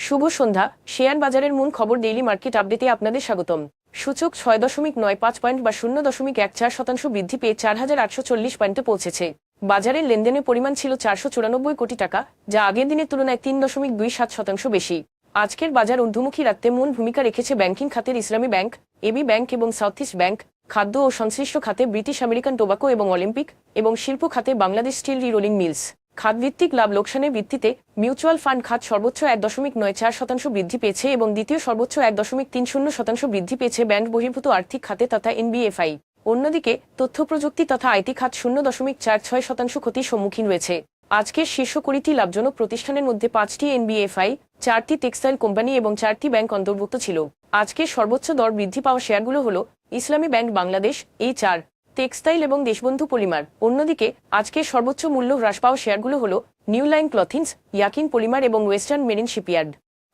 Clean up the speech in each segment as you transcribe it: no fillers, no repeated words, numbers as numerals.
শুভ সন্ধ্যা। Share বাজারের মূল খবর ডেইলি মার্কেট আপডেটে আপনাদের স্বাগতম। সূচক 6.95 পয়েন্ট বা 0.14% বৃদ্ধি পেয়ে 4,840 পয়েন্টে পৌঁছেছে। বাজারের লেনদেনের পরিমাণ ছিল 494 কোটি টাকা, যা আগের দিনের তুলনায় 3.27% বেশি। আজকের বাজার ঊর্ধ্বমুখী রাখতে মূল ভূমিকা রেখেছে ব্যাংকিং খাতের ইসলামী ব্যাংক, এবি ব্যাংক এবং সাউথ ইস্ট ব্যাংক, খাদ্য ও সংশ্লিষ্ট খাতে ব্রিটিশ আমেরিকান টোবাকো এবং অলিম্পিক, এবং শিল্প খাতে বাংলাদেশ স্টিল রিরোলিং মিলস। খাতভিত্তিক লাভ লোকসানের ভিত্তিতে মিউচুয়াল ফান্ড খাত সর্বোচ্চ 1.94% বৃদ্ধি পেয়েছে এবং দ্বিতীয় সর্বোচ্চ 1.30% বৃদ্ধি পেয়েছে ব্যাংক বহির্ভূত আর্থিক খাতে তথা এনবিএফআই। অন্যদিকে তথ্য প্রযুক্তি তথা আইটি খাত 0.46% ক্ষতির সম্মুখীন রয়েছে। আজকের শীর্ষ 20টি লাভজনক প্রতিষ্ঠানের মধ্যে 5টি এনবিএফআই, 4টি টেক্সটাইল কোম্পানি এবং 4টি ব্যাংক অন্তর্ভুক্ত ছিল। আজকের সর্বোচ্চ দর বৃদ্ধি পাওয়া শেয়ারগুলো হল ইসলামী ব্যাংক বাংলাদেশ, HR, টেক্সটাইল এবং দেশবন্ধু পলিমার। অন্যদিকে আজকের সর্বোচ্চ মূল্য হ্রাস পাওয়া শেয়ারগুলো হল নিউ লাইন ক্লথিংস, ইয়াকিন পলিমার এবং ওয়েস্টার্ন মেরিন শিপইয়ার্ড।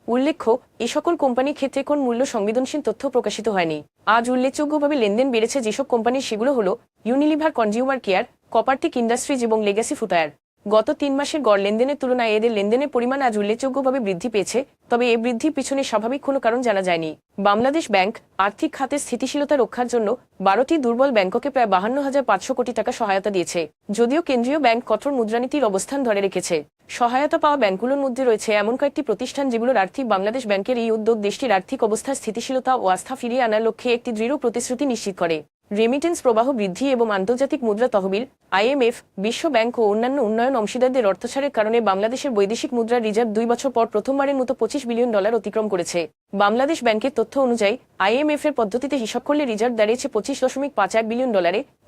উল্লেখ্য, এ সকল কোম্পানির ক্ষেত্রে কোন মূল্য সংবেদনশীল তথ্য প্রকাশিত হয়নি। আজ উল্লেখযোগ্যভাবে লেনদেন বেড়েছে যেসব কোম্পানির, সেগুলো হল ইউনিলিভার কনজিউমার কেয়ার, কপারটিক ইন্ডাস্ট্রিজ এবং লেগাসি ফুটওয়্যার। গত 3 মাসের গড় লেনদেনের তুলনায় এদের লেনদেনের পরিমাণ আজ উল্লেখযোগ্যভাবে বৃদ্ধি পেয়েছে, তবে এ বৃদ্ধির পিছনে স্বাভাবিক কোনো কারণ জানা যায়নি। বাংলাদেশ ব্যাংক আর্থিক খাতের স্থিতিশীলতা রক্ষার জন্য 12টি দুর্বল ব্যাংককে প্রায় 52,500 কোটি টাকা সহায়তা দিয়েছে। যদিও কেন্দ্রীয় ব্যাংক কঠোর মুদ্রানীতির অবস্থান ধরে রেখেছে। সহায়তা পাওয়া ব্যাংকগুলোর মধ্যে রয়েছে এমন কয়েকটি প্রতিষ্ঠান যেগুলোর আর্থিক বাংলাদেশ ব্যাংকের এই উদ্যোগ দেশটির আর্থিক অবস্থার স্থিতিশীলতা ও আস্থা ফিরিয়ে আনার লক্ষ্যে একটি দৃঢ় প্রতিশ্রুতি নিশ্চিত করে। রেমিটেন্স প্রবাহ বৃদ্ধি এবং আন্তর্জাতিক মুদ্রা তহবিল, IMF, বিশ্ব ব্যাংক ও অন্যান্য উন্নয়ন অংশীদারদের অর্থছাড়ের কারণে বাংলাদেশের বৈদেশিক মুদ্রার রিজার্ভ 2 বছর পর প্রথমবারের মতো $25 বিলিয়ন অতিক্রম করেছে। বাংলাদেশ ব্যাংকের তথ্য অনুযায়ী IMF এর পদ্ধতিতে হিসাব করলে রিজার্ভ দাঁড়িয়েছে $25.51 বিলিয়ন,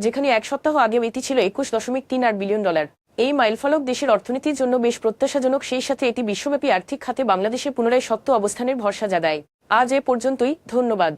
যেখানে এক সপ্তাহ আগেও এটি ছিল $21.38 বিলিয়ন। এই মাইলফলক দেশের অর্থনীতির জন্য বেশ প্রত্যাশাজনক, সেই সাথে এটি বিশ্বব্যাপী আর্থিক খাতে বাংলাদেশের পুনরায় শক্ত অবস্থানের ভরসা জাগায়। আজ এ পর্যন্তই, ধন্যবাদ।